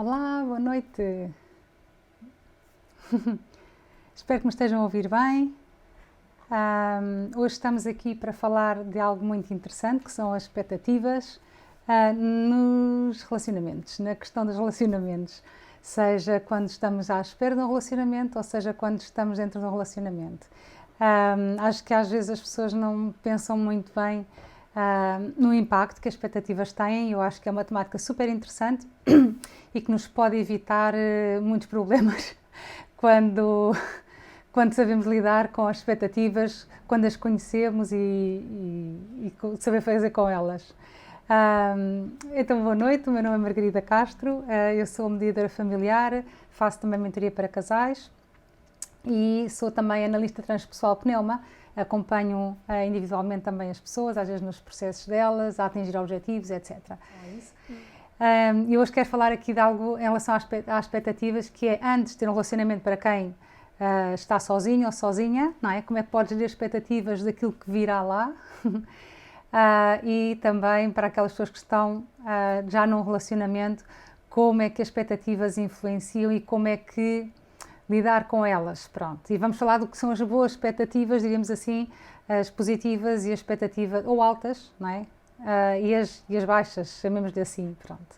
Olá, boa noite. Espero que me estejam a ouvir bem. Hoje estamos aqui para falar de algo muito interessante, que são as expectativas nos relacionamentos, na questão dos relacionamentos, seja quando estamos à espera de um relacionamento ou seja quando estamos dentro de um relacionamento. Acho que às vezes as pessoas não pensam muito bem no impacto que as expectativas têm. Eu acho que é uma temática super interessante e que nos pode evitar muitos problemas quando sabemos lidar com as expectativas, quando as conhecemos e saber fazer com elas. Então, boa noite, o meu nome é Margarida Castro, eu sou mediadora familiar, faço também mentoria para casais e sou também analista transpessoal pneuma. Acompanho individualmente também as pessoas, às vezes nos processos delas, a atingir objetivos, etc. É isso. E hoje quero falar aqui de algo em relação às expectativas, que é antes de ter um relacionamento para quem está sozinho ou sozinha, não é? Como é que podes gerir expectativas daquilo que virá lá? E também para aquelas pessoas que estão já num relacionamento, como é que as expectativas influenciam e como é que lidar com elas, pronto. E vamos falar do que são as boas expectativas, diríamos assim, as positivas e as expectativas, ou altas, não é? E as baixas, chamemos-lhe assim, pronto.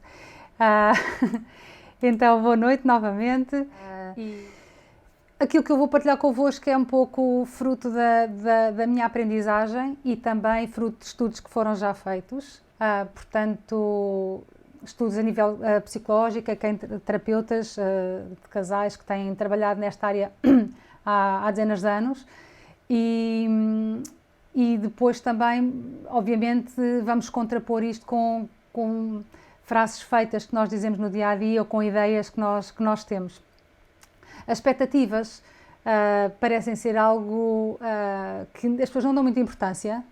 Então, boa noite novamente. Aquilo que eu vou partilhar convosco é um pouco fruto da minha aprendizagem e também fruto de estudos que foram já feitos, portanto, estudos a nível psicológico, terapeutas de casais que têm trabalhado nesta área há dezenas de anos e depois também, obviamente, vamos contrapor isto com frases feitas que nós dizemos no dia a dia ou com ideias que nós temos. As expectativas parecem ser algo que as pessoas não dão muita importância.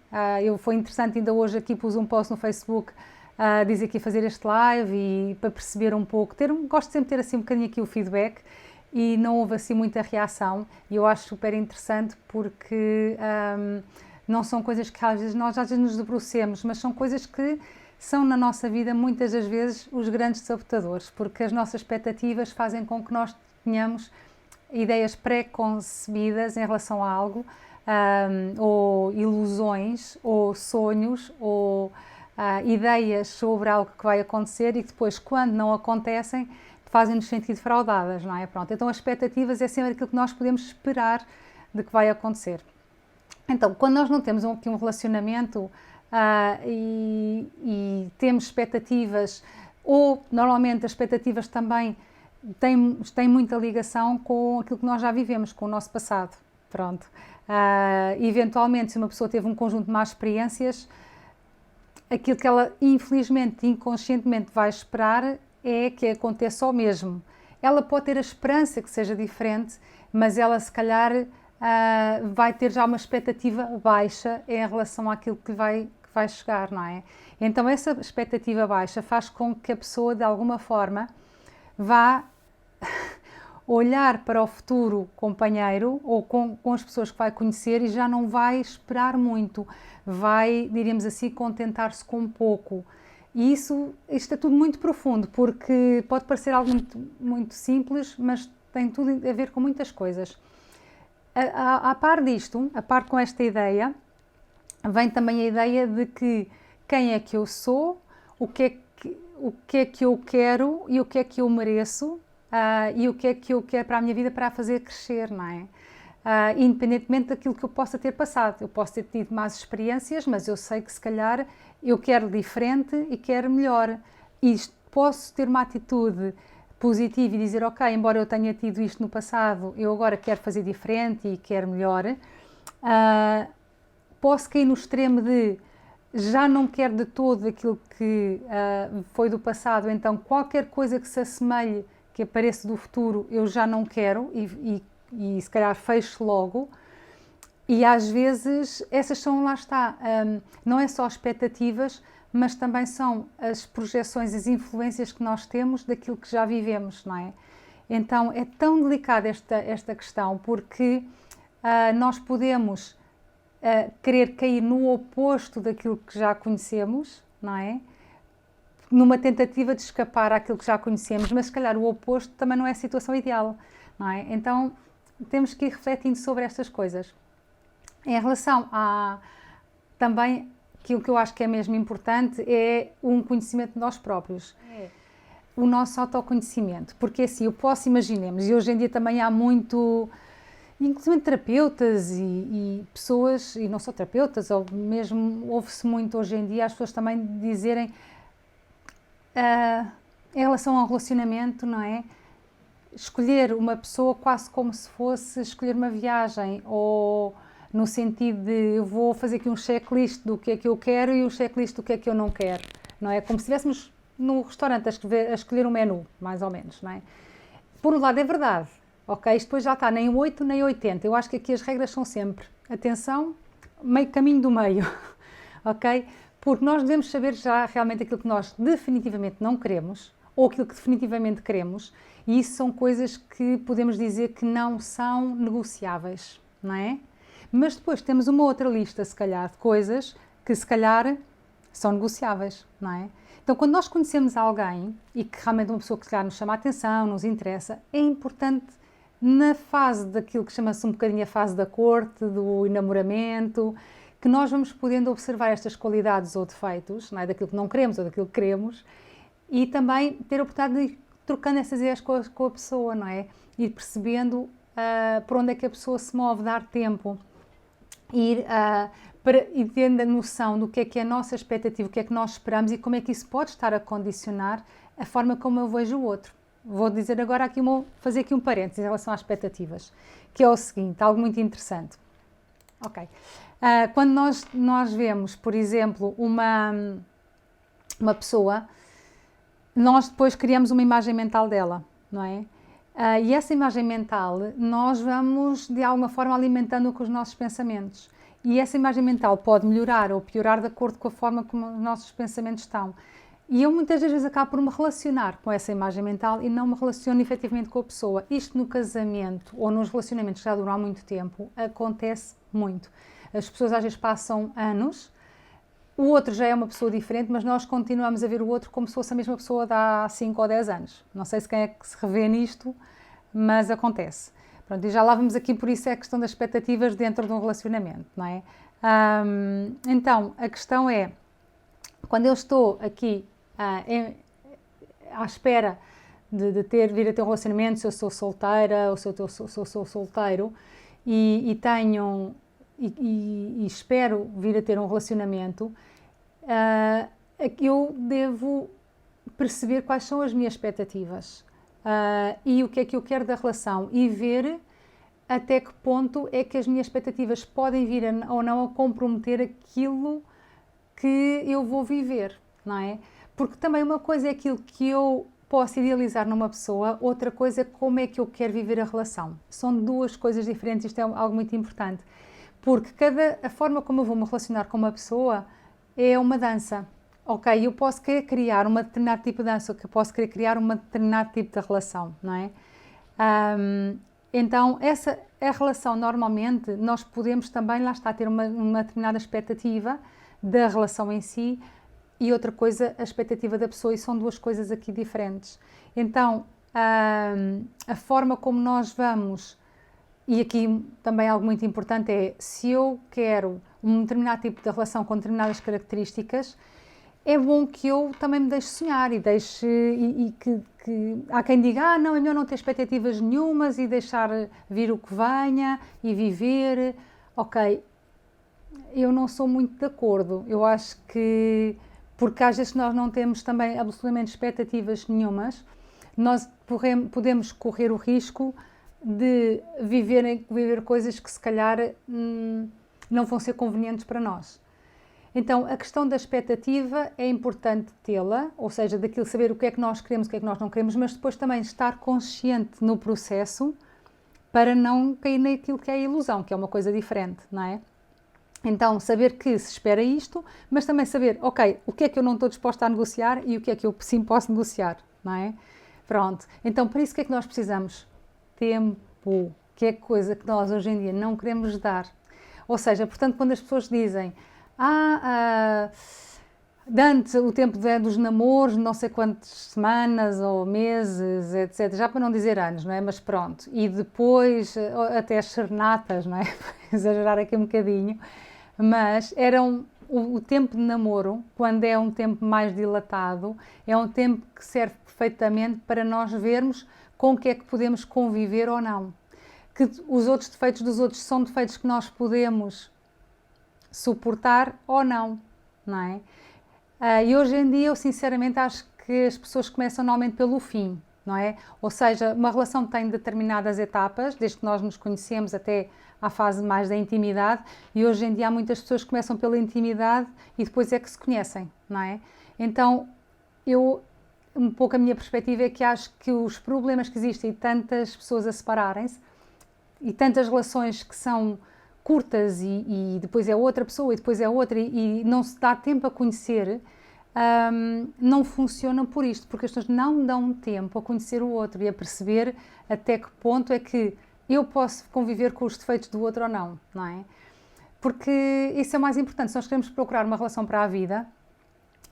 Foi interessante, ainda hoje aqui pus um post no Facebook a dizer que ia fazer este live e para perceber um pouco, gosto sempre de ter assim um bocadinho aqui o feedback e não houve assim muita reação e eu acho super interessante porque não são coisas que às vezes nos debrucemos, mas são coisas que são na nossa vida muitas das vezes os grandes sabotadores, porque as nossas expectativas fazem com que nós tenhamos ideias pré-concebidas em relação a algo, ou ilusões, ou sonhos, ou ideias sobre algo que vai acontecer e que depois, quando não acontecem, fazem-nos sentir defraudadas, não é? Pronto, então as expectativas é sempre aquilo que nós podemos esperar de que vai acontecer. Então, quando nós não temos aqui um relacionamento e temos expectativas, ou normalmente as expectativas também têm muita ligação com aquilo que nós já vivemos, com o nosso passado. Pronto. Eventualmente, se uma pessoa teve um conjunto de más experiências, aquilo que ela, infelizmente, inconscientemente vai esperar é que aconteça o mesmo. Ela pode ter a esperança que seja diferente, mas ela, se calhar, vai ter já uma expectativa baixa em relação àquilo que vai chegar, não é? Então, essa expectativa baixa faz com que a pessoa, de alguma forma, vá olhar para o futuro companheiro ou com as pessoas que vai conhecer e já não vai esperar muito, vai, diríamos assim, contentar-se com pouco. E isto é tudo muito profundo, porque pode parecer algo muito simples, mas tem tudo a ver com muitas coisas. A par disto, a par com esta ideia, vem também a ideia de que quem é que eu sou, o que é que eu quero e o que é que eu mereço e o que é que eu quero para a minha vida para a fazer crescer, não é? Independentemente daquilo que eu possa ter passado. Eu posso ter tido más experiências, mas eu sei que se calhar eu quero diferente e quero melhor. E posso ter uma atitude positiva e dizer, ok, embora eu tenha tido isto no passado, eu agora quero fazer diferente e quero melhor. Posso cair no extremo de já não quero de todo aquilo que foi do passado, então qualquer coisa que se assemelhe, que apareça do futuro, eu já não quero e se calhar fecho logo. E às vezes essas são, lá está, não é só expectativas, mas também são as projeções, as influências que nós temos daquilo que já vivemos, não é? Então é tão delicada esta questão, porque nós podemos querer cair no oposto daquilo que já conhecemos, não é? numa tentativa de escapar àquilo que já conhecemos, mas se calhar o oposto também não é a situação ideal, não é? Então temos que ir refletindo sobre estas coisas. Em relação a também aquilo que eu acho que é mesmo importante é um conhecimento de nós próprios, o nosso autoconhecimento, porque assim, eu posso, imaginemos, e hoje em dia também há muito, inclusive terapeutas e pessoas, e não só terapeutas, ou mesmo ouve-se muito hoje em dia as pessoas também dizerem em relação ao relacionamento, não é? Escolher uma pessoa quase como se fosse escolher uma viagem, ou no sentido de eu vou fazer aqui um checklist do que é que eu quero e um checklist do que é que eu não quero, não é? Como se estivéssemos no restaurante a escolher um menu, mais ou menos, não é? Por um lado é verdade, ok? Isto depois já está nem 8 nem 80, eu acho que aqui as regras são sempre, atenção, meio caminho do meio, ok? Porque nós devemos saber já realmente aquilo que nós definitivamente não queremos, ou aquilo que definitivamente queremos, e isso são coisas que podemos dizer que não são negociáveis, não é? Mas depois temos uma outra lista, se calhar, de coisas que se calhar são negociáveis, não é? Então, quando nós conhecemos alguém e que realmente uma pessoa que se calhar nos chama a atenção, nos interessa, é importante na fase daquilo que chama-se um bocadinho a fase da corte, do enamoramento, que nós vamos podendo observar estas qualidades ou defeitos, não é? Daquilo que não queremos ou daquilo que queremos, e também ter a oportunidade de ir trocando essas ideias com a pessoa, não é? Ir percebendo por onde é que a pessoa se move, dar tempo, ir tendo a noção do que é a nossa expectativa, o que é que nós esperamos e como é que isso pode estar a condicionar a forma como eu vejo o outro. Vou dizer agora aqui, fazer aqui um parênteses em relação às expectativas, que é o seguinte, algo muito interessante. Ok. Quando nós vemos, por exemplo, uma pessoa, nós depois criamos uma imagem mental dela, não é? E essa imagem mental, nós vamos, de alguma forma, alimentando com os nossos pensamentos. E essa imagem mental pode melhorar ou piorar de acordo com a forma como os nossos pensamentos estão. E eu muitas vezes acabo por me relacionar com essa imagem mental e não me relaciono efetivamente com a pessoa. Isto no casamento ou nos relacionamentos que já duram há muito tempo, acontece muito. As pessoas às vezes passam anos, o outro já é uma pessoa diferente, mas nós continuamos a ver o outro como se fosse a mesma pessoa de há 5 ou 10 anos. Não sei se quem é que se revê nisto, mas acontece. Pronto, e já lá vamos aqui, por isso é a questão das expectativas dentro de um relacionamento, não é? Então, a questão é, quando eu estou aqui à espera de vir a ter um relacionamento, se eu sou solteira ou se eu sou solteiro, e tenho e espero vir a ter um relacionamento, eu devo perceber quais são as minhas expectativas e o que é que eu quero da relação e ver até que ponto é que as minhas expectativas podem vir ou não a comprometer aquilo que eu vou viver, não é? Porque também uma coisa é aquilo que eu posso idealizar numa pessoa, outra coisa é como é que eu quero viver a relação. São duas coisas diferentes, isto é algo muito importante. Porque a forma como eu vou me relacionar com uma pessoa é uma dança. Ok, eu posso querer criar um determinado tipo de dança, eu posso querer criar um determinado tipo de relação, não é? Então, a relação, normalmente, nós podemos também, lá está, ter uma determinada expectativa da relação em si e outra coisa, a expectativa da pessoa, e são duas coisas aqui diferentes. Então, a forma como nós vamos, e aqui também algo muito importante é, se eu quero um determinado tipo de relação com determinadas características, é bom que eu também me deixe sonhar e deixe, e que há quem diga, não, é melhor não ter expectativas nenhumas e deixar vir o que venha e viver. Ok, eu não sou muito de acordo. Eu acho que, porque às vezes nós não temos também absolutamente expectativas nenhumas, nós podemos correr o risco de viver coisas que se calhar não vão ser convenientes para nós. Então, a questão da expectativa é importante tê-la, ou seja, daquilo saber o que é que nós queremos, o que é que nós não queremos, mas depois também estar consciente no processo para não cair naquilo que é a ilusão, que é uma coisa diferente, não é? Então, saber que se espera isto, mas também saber, ok, o que é que eu não estou disposta a negociar e o que é que eu sim posso negociar, não é? Pronto. Então, para isso, o que é que nós precisamos? Tempo, que é coisa que nós hoje em dia não queremos dar. Ou seja, portanto, quando as pessoas dizem, antes o tempo dos namoros, não sei quantas semanas ou meses, etc. Já para não dizer anos, não é? Mas pronto. E depois até as serenatas, não é? Exagerar aqui um bocadinho. Mas o tempo de namoro, quando é um tempo mais dilatado, é um tempo que serve perfeitamente para nós vermos com o que é que podemos conviver ou não. Que os outros defeitos dos outros são defeitos que nós podemos suportar ou não, não é? E hoje em dia eu sinceramente acho que as pessoas começam normalmente pelo fim, não é? Ou seja, uma relação tem determinadas etapas, desde que nós nos conhecemos até à fase mais da intimidade, e hoje em dia há muitas pessoas que começam pela intimidade e depois é que se conhecem, não é? Então, um pouco a minha perspectiva é que acho que os problemas que existem e tantas pessoas a separarem-se e tantas relações que são curtas e depois é outra pessoa e depois é outra e não se dá tempo a conhecer, não funcionam por isto, porque as pessoas não dão tempo a conhecer o outro e a perceber até que ponto é que eu posso conviver com os defeitos do outro ou não, não é? Porque isso é o mais importante. Se nós queremos procurar uma relação para a vida,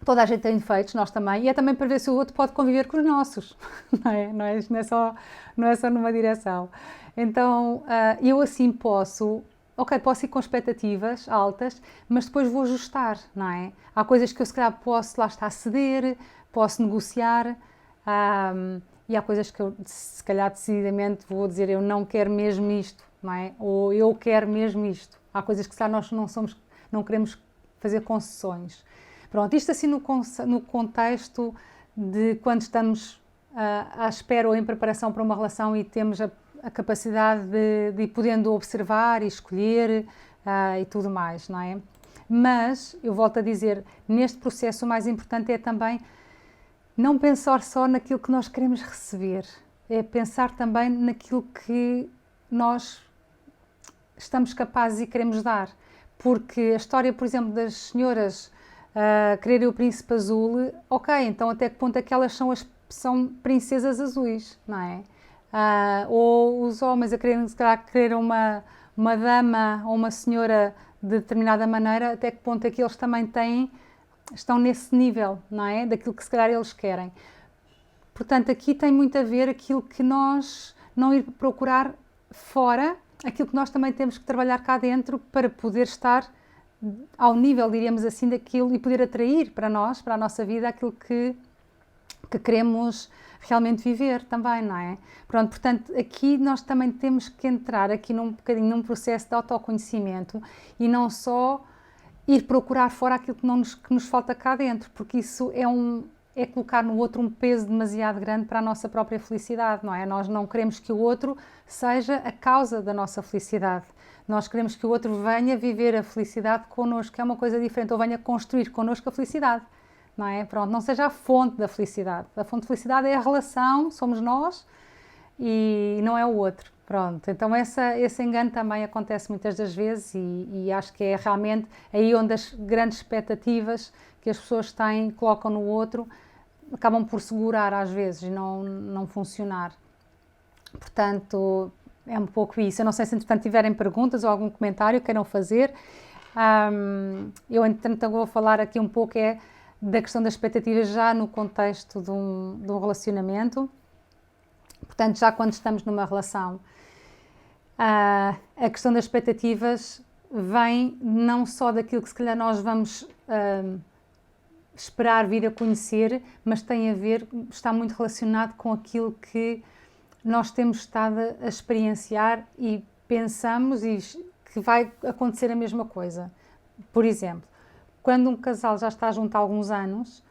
toda a gente tem defeitos, nós também, e é também para ver se o outro pode conviver com os nossos, não é? Não é só numa direção. Então, eu assim posso ir com expectativas altas, mas depois vou ajustar, não é? Há coisas que eu se calhar posso lá estar a ceder, posso negociar, e há coisas que eu se calhar decididamente vou dizer eu não quero mesmo isto, não é? Ou eu quero mesmo isto. Há coisas que se calhar nós não queremos fazer concessões. Pronto, isto assim no contexto de quando estamos à espera ou em preparação para uma relação e temos a capacidade de ir podendo observar e escolher e tudo mais, não é? Mas, eu volto a dizer, neste processo o mais importante é também não pensar só naquilo que nós queremos receber, é pensar também naquilo que nós estamos capazes e queremos dar. Porque a história, por exemplo, das senhoras quererem o príncipe azul, ok, então até que ponto é que elas são princesas azuis, não é? Ou os homens a quererem, se calhar, querer uma dama ou uma senhora de determinada maneira, até que ponto é que eles também estão nesse nível, não é? Daquilo que se calhar eles querem. Portanto, aqui tem muito a ver aquilo que nós não ir procurar fora, aquilo que nós também temos que trabalhar cá dentro para poder estar ao nível, diríamos assim, daquilo e poder atrair para nós, para a nossa vida, aquilo que queremos realmente viver também, não é? Pronto, portanto, aqui nós também temos que entrar aqui num bocadinho num processo de autoconhecimento e não só ir procurar fora aquilo que nos falta cá dentro, porque isso é colocar no outro um peso demasiado grande para a nossa própria felicidade, não é? Nós não queremos que o outro seja a causa da nossa felicidade. Nós queremos que o outro venha viver a felicidade connosco, que é uma coisa diferente, ou venha construir connosco a felicidade, não é? Pronto, não seja a fonte da felicidade. A fonte de felicidade é a relação, somos nós e não é o outro. Pronto, então esse engano também acontece muitas das vezes e acho que é realmente aí onde as grandes expectativas que as pessoas têm, colocam no outro, acabam por segurar às vezes e não funcionar. Portanto, é um pouco isso. Eu não sei se entretanto tiverem perguntas ou algum comentário que queiram fazer. Eu entretanto vou falar aqui um pouco da questão das expectativas já no contexto de um relacionamento. Portanto, já quando estamos numa relação, a questão das expectativas vem não só daquilo que se calhar nós vamos esperar vir a conhecer, mas está muito relacionado com aquilo que nós temos estado a experienciar e pensamos que vai acontecer a mesma coisa. Por exemplo, quando um casal já está junto há alguns anos,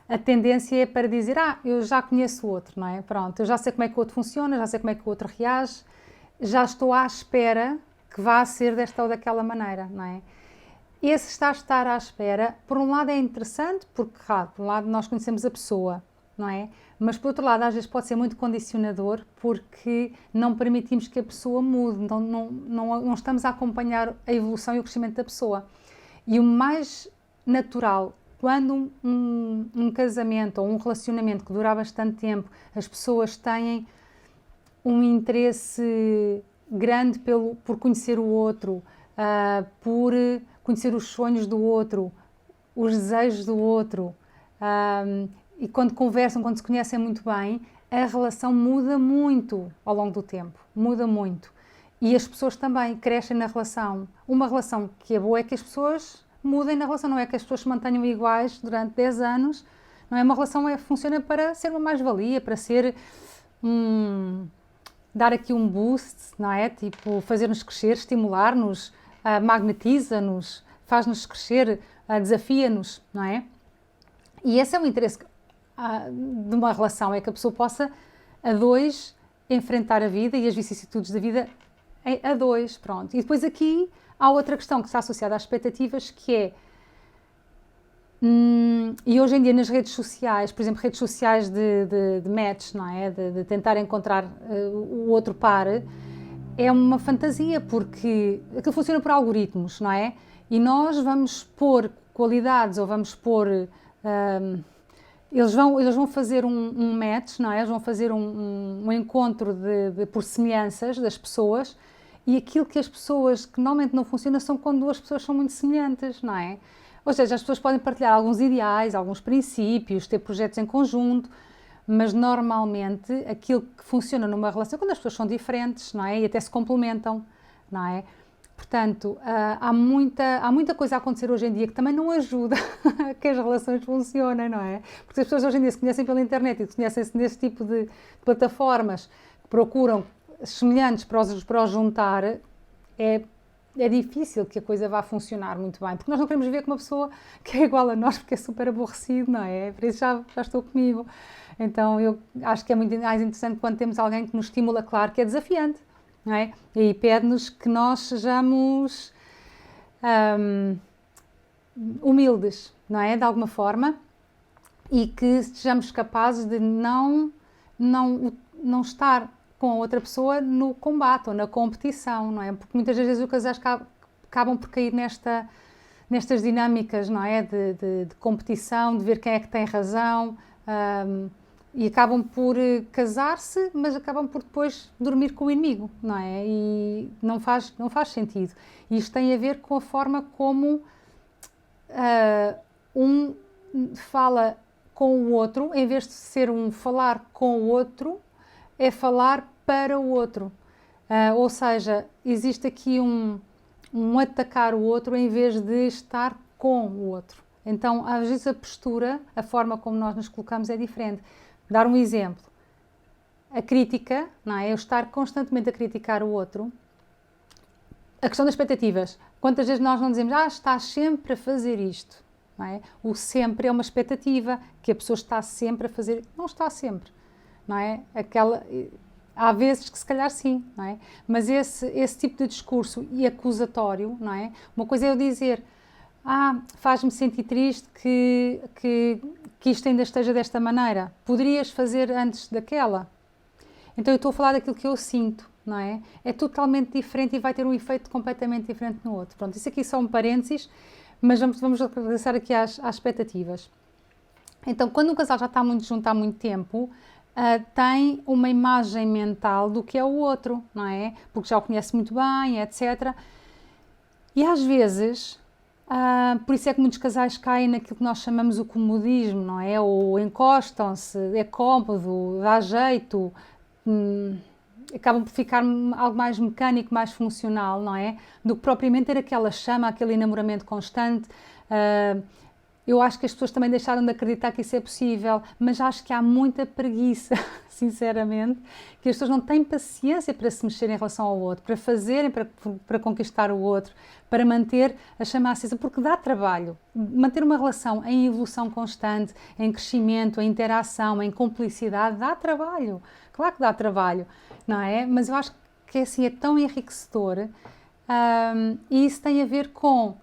a tendência é para dizer, eu já conheço o outro, não é? Pronto, eu já sei como é que o outro funciona, já sei como é que o outro reage, já estou à espera que vá ser desta ou daquela maneira, não é? Esse estar à espera, por um lado é interessante, porque, por um lado nós conhecemos a pessoa, não é? Mas, por outro lado, às vezes pode ser muito condicionador, porque não permitimos que a pessoa mude, não estamos a acompanhar a evolução e o crescimento da pessoa. E o mais natural, quando um casamento ou um relacionamento que dura bastante tempo, as pessoas têm um interesse grande por conhecer o outro, por conhecer os sonhos do outro, os desejos do outro, e quando conversam, quando se conhecem muito bem, a relação muda muito ao longo do tempo, muda muito. E as pessoas também crescem na relação. Uma relação que é boa é que as pessoas mudem na relação, não é que as pessoas se mantenham iguais durante 10 anos, não é? Uma relação funciona para ser uma mais-valia, para ser dar aqui um boost, não é? Tipo, fazer-nos crescer, estimular-nos, magnetiza-nos, faz-nos crescer, desafia-nos, não é? E esse é o interesse de uma relação, é que a pessoa possa, a dois, enfrentar a vida e as vicissitudes da vida a dois, pronto. E depois aqui há outra questão que está associada às expectativas, que é, e hoje em dia nas redes sociais, por exemplo, redes sociais de match, não é? De tentar encontrar o outro par, é uma fantasia, porque aquilo funciona por algoritmos, não é? E nós vamos pôr qualidades, ou vamos pôr... eles vão fazer um match, não é? Eles vão fazer um encontro por semelhanças das pessoas, e aquilo que as pessoas, que normalmente não funciona, são quando duas pessoas são muito semelhantes, não é? Ou seja, as pessoas podem partilhar alguns ideais, alguns princípios, ter projetos em conjunto, mas normalmente aquilo que funciona numa relação é quando as pessoas são diferentes, não é? E até se complementam, não é? Portanto, há muita coisa a acontecer hoje em dia que também não ajuda a que as relações funcionem, não é? Porque as pessoas hoje em dia se conhecem pela internet e conhecem-se nesse tipo de plataformas que procuram semelhantes para os juntar, é difícil que a coisa vá funcionar muito bem, porque nós não queremos viver com uma pessoa que é igual a nós, porque é super aborrecido, não é? Por isso já estou comigo. Então eu acho que é muito mais interessante quando temos alguém que nos estimula, claro, que é desafiante, não é? E pede-nos que nós sejamos humildes, não é? De alguma forma, e que sejamos capazes de não estar com a outra pessoa no combate ou na competição, não é? Porque muitas vezes os casais acabam por cair nestas dinâmicas, não é? De competição, de ver quem é que tem razão, e acabam por casar-se, mas acabam por depois dormir com o inimigo, não é? E não faz sentido. E isto tem a ver com a forma como um fala com o outro, em vez de ser um falar com o outro, é falar para o outro. Ou seja, existe aqui um atacar o outro em vez de estar com o outro. Então, às vezes a postura, a forma como nós nos colocamos é diferente. Dar um exemplo. A crítica, não é? Eu estar constantemente a criticar o outro. A questão das expectativas. Quantas vezes nós não dizemos, estás sempre a fazer isto, não é? O sempre é uma expectativa, que a pessoa está sempre a fazer. Não está sempre, não é? Há vezes que se calhar sim, não é? Mas esse tipo de discurso e acusatório, não é? Uma coisa é eu dizer, faz-me sentir triste que isto ainda esteja desta maneira. Poderias fazer antes daquela? Então eu estou a falar daquilo que eu sinto, não é? É totalmente diferente e vai ter um efeito completamente diferente no outro. Pronto, isso aqui são parênteses, mas vamos regressar aqui às expectativas. Então, quando um casal já está muito junto há muito tempo, tem uma imagem mental do que é o outro, não é? Porque já o conhece muito bem, etc. E às vezes, por isso é que muitos casais caem naquilo que nós chamamos o comodismo, não é? Ou encostam-se, é cómodo, dá jeito, acabam por ficar algo mais mecânico, mais funcional, não é? Do que propriamente ter aquela chama, aquele enamoramento constante. Eu acho que as pessoas também deixaram de acreditar que isso é possível, mas acho que há muita preguiça, sinceramente, que as pessoas não têm paciência para se mexer em relação ao outro, para fazerem, para conquistar o outro, para manter a chama acesa, porque dá trabalho. Manter uma relação em evolução constante, em crescimento, em interação, em cumplicidade, dá trabalho. Claro que dá trabalho, não é? Mas eu acho que assim é tão enriquecedor, e isso tem a ver com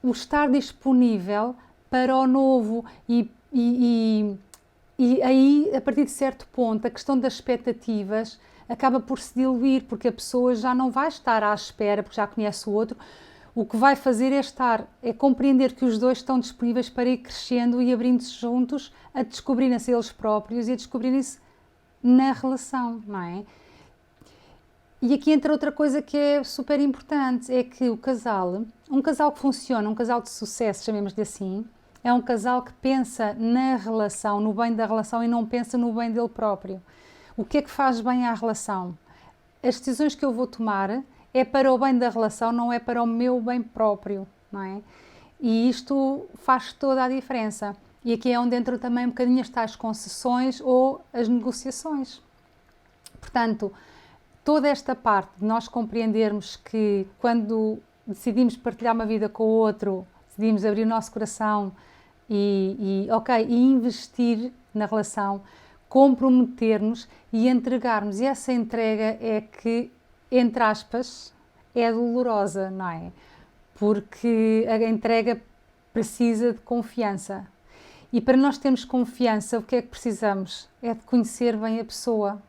o estar disponível para o novo e aí, a partir de certo ponto, a questão das expectativas acaba por se diluir, porque a pessoa já não vai estar à espera, porque já conhece o outro. O que vai fazer é compreender que os dois estão disponíveis para ir crescendo e abrindo-se juntos, a descobrirem-se eles próprios e a descobrirem-se na relação, não é? E aqui entra outra coisa que é super importante, é que um casal que funciona, um casal de sucesso, chamemos-lhe assim, é um casal que pensa na relação, no bem da relação e não pensa no bem dele próprio. O que é que faz bem à relação? As decisões que eu vou tomar é para o bem da relação, não é para o meu bem próprio, não é? E isto faz toda a diferença. E aqui é onde entram também um bocadinho as tais concessões ou as negociações. Portanto, toda esta parte de nós compreendermos que quando decidimos partilhar uma vida com o outro, decidimos abrir o nosso coração e investir na relação, comprometer-nos e entregarmos. E essa entrega é que, entre aspas, é dolorosa, não é? Porque a entrega precisa de confiança. E para nós termos confiança, o que é que precisamos? É de conhecer bem a pessoa.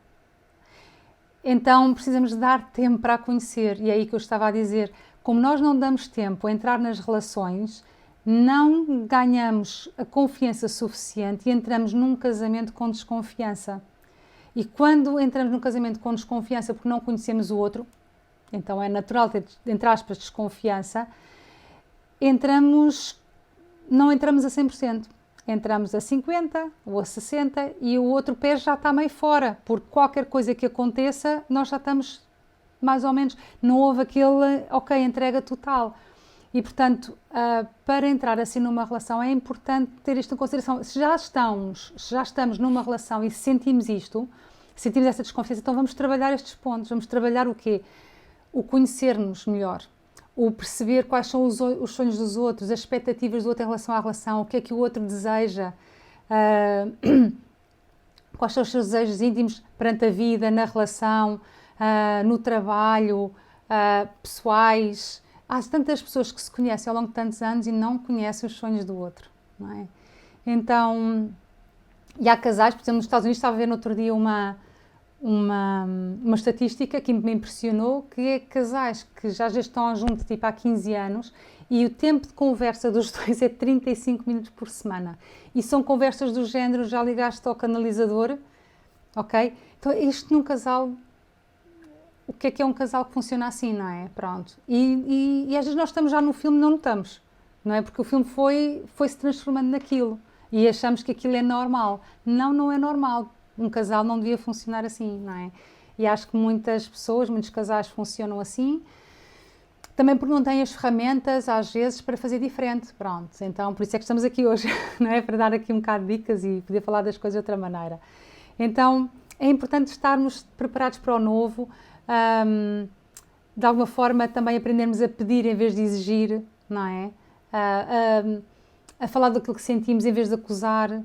Então precisamos dar tempo para a conhecer. E é aí que eu estava a dizer, como nós não damos tempo a entrar nas relações, não ganhamos a confiança suficiente e entramos num casamento com desconfiança. E quando entramos num casamento com desconfiança porque não conhecemos o outro, então é natural ter, entre aspas, desconfiança, não entramos a 100%. Entramos a 50% ou a 60% e o outro pé já está meio fora, porque qualquer coisa que aconteça, nós já estamos mais ou menos, não houve aquele, entrega total. E, portanto, para entrar assim numa relação é importante ter isto em consideração. Se já estamos numa relação e sentimos isto, sentimos essa desconfiança, então vamos trabalhar estes pontos. Vamos trabalhar o quê? O conhecer-nos melhor, o perceber quais são os sonhos dos outros, as expectativas do outro em relação à relação, o que é que o outro deseja, quais são os seus desejos íntimos perante a vida, na relação, no trabalho, pessoais. Há tantas pessoas que se conhecem ao longo de tantos anos e não conhecem os sonhos do outro, não é? Então, e há casais, por exemplo, nos Estados Unidos, estava a ver no outro dia uma estatística que me impressionou, que é casais que já estão juntos tipo há 15 anos e o tempo de conversa dos dois é 35 minutos por semana. E são conversas do género, já ligaste ao canalizador, ok? Então, isto num casal... O que é um casal que funciona assim, não é? Pronto. E às vezes nós estamos já no filme e não notamos, não é? Porque o filme foi se transformando naquilo e achamos que aquilo é normal. Não, não é normal. Um casal não devia funcionar assim, não é? E acho que muitas pessoas, muitos casais funcionam assim, também porque não têm as ferramentas, às vezes, para fazer diferente. Pronto. Então, por isso é que estamos aqui hoje, não é? Para dar aqui um bocado de dicas e poder falar das coisas de outra maneira. Então, é importante estarmos preparados para o novo. De alguma forma também aprendermos a pedir em vez de exigir, não é? A falar daquilo que sentimos em vez de acusar,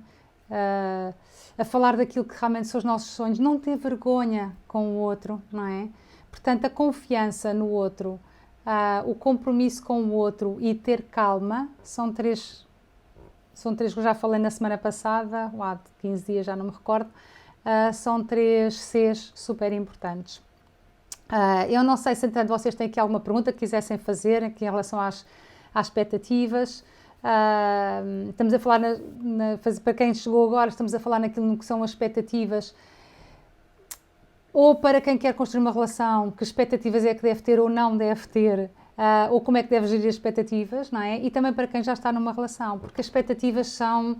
a falar daquilo que realmente são os nossos sonhos, não ter vergonha com o outro, não é? Portanto, a confiança no outro, o compromisso com o outro e ter calma são três que eu já falei na semana passada, há 15 dias, já não me recordo, são 3 Cs super importantes. Eu não sei se, entretanto, vocês têm aqui alguma pergunta que quisessem fazer aqui em relação às expectativas. Estamos a falar, para quem chegou agora, estamos a falar naquilo que são as expectativas. Ou para quem quer construir uma relação, que expectativas é que deve ter ou não deve ter, ou como é que deve gerir as expectativas, não é? E também para quem já está numa relação, porque as expectativas são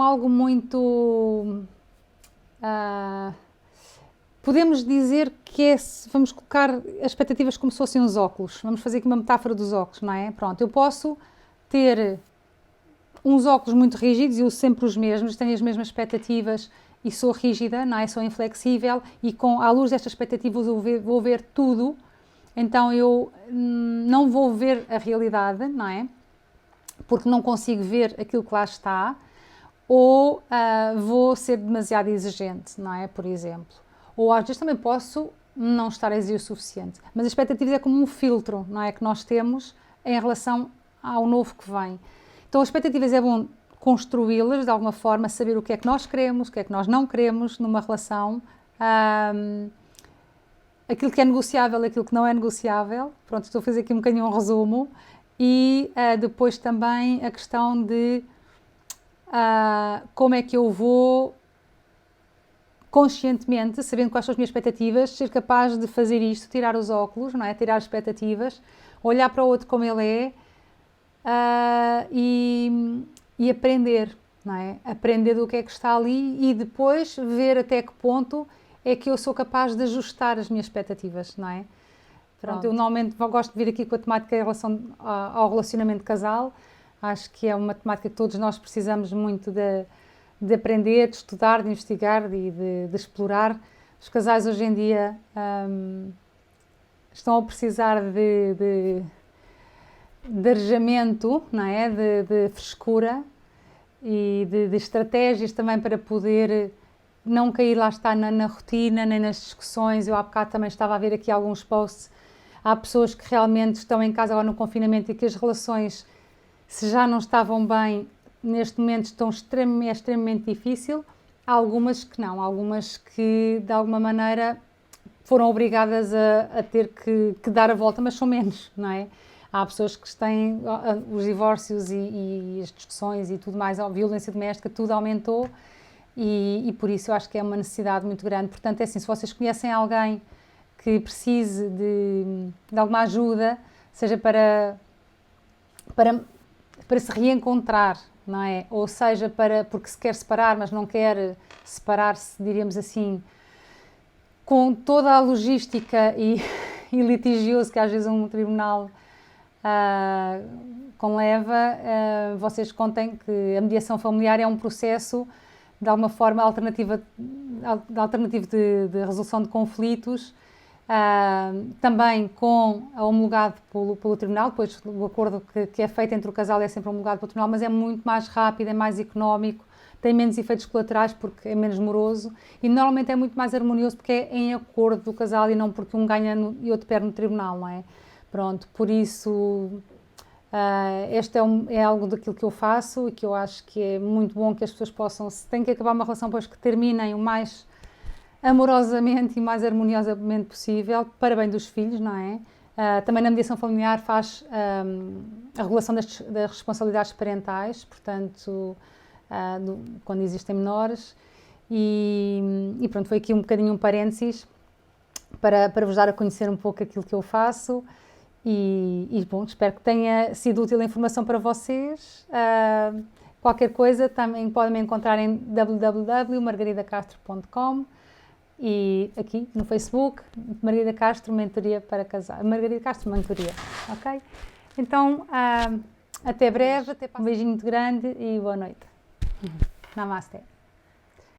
algo muito... podemos dizer que vamos colocar as expectativas como se fossem os óculos. Vamos fazer aqui uma metáfora dos óculos, não é? Pronto, eu posso ter uns óculos muito rígidos e uso sempre os mesmos, tenho as mesmas expectativas e sou rígida, não é? Sou inflexível e à luz destas expectativas vou ver tudo, então eu não vou ver a realidade, não é? Porque não consigo ver aquilo que lá está, ou vou ser demasiado exigente, não é? Por exemplo. Ou às vezes também posso não estar a exigir o suficiente. Mas as expectativas é como um filtro, não é? Que nós temos em relação ao novo que vem. Então as expectativas é bom construí-las de alguma forma, saber o que é que nós queremos, o que é que nós não queremos numa relação, aquilo que é negociável, aquilo que não é negociável. Pronto, estou a fazer aqui um bocadinho um resumo. E depois também a questão de como é que eu vou conscientemente, sabendo quais são as minhas expectativas, ser capaz de fazer isto, tirar os óculos, não é? Tirar as expectativas, olhar para o outro como ele é, e aprender, não é? Aprender do que é que está ali e depois ver até que ponto é que eu sou capaz de ajustar as minhas expectativas, não é? Pronto, eu normalmente gosto de vir aqui com a temática em relação ao relacionamento de casal. Acho que é uma temática que todos nós precisamos muito de aprender, de estudar, de investigar e de explorar. Os casais hoje em dia estão a precisar de arejamento, não é? De frescura e de estratégias também para poder não cair, lá está, na rotina, nem nas discussões. Eu há bocado também estava a ver aqui alguns posts. Há pessoas que realmente estão em casa agora no confinamento e que as relações, se já não estavam bem, neste momento estão extremamente difícil. Há algumas que não, algumas que de alguma maneira foram obrigadas a ter que dar a volta, mas são menos, não é? Há pessoas que têm os divórcios e as discussões e tudo mais, a violência doméstica, tudo aumentou e por isso eu acho que é uma necessidade muito grande. Portanto, é assim, se vocês conhecem alguém que precise de alguma ajuda, seja para se reencontrar, não é? Ou seja, porque se quer separar, mas não quer separar-se, diríamos assim, com toda a logística e litigioso que às vezes um tribunal conleva, vocês contem que a mediação familiar é um processo, de alguma forma, alternativo de resolução de conflitos, também homologado pelo tribunal. Depois o acordo que é feito entre o casal é sempre homologado pelo tribunal, mas é muito mais rápido, é mais económico, tem menos efeitos colaterais porque é menos moroso e normalmente é muito mais harmonioso porque é em acordo do casal e não porque um ganha e outro perde no tribunal, não é? Pronto, por isso este é algo daquilo que eu faço e que eu acho que é muito bom que as pessoas possam, se têm que acabar uma relação, pois que terminem o mais amorosamente e mais harmoniosamente possível, para bem dos filhos, não é? Também na mediação familiar faz a regulação das responsabilidades parentais, portanto, quando existem menores, e pronto, foi aqui um bocadinho um parênteses para vos dar a conhecer um pouco aquilo que eu faço. E bom, espero que tenha sido útil a informação para vocês. Qualquer coisa também podem me encontrar em www.margaridacastro.com e aqui no Facebook, Margarida Castro Mentoria para Casar. Margarida Castro Mentoria, ok? Então, até breve, um beijinho muito grande e boa noite. Namastê.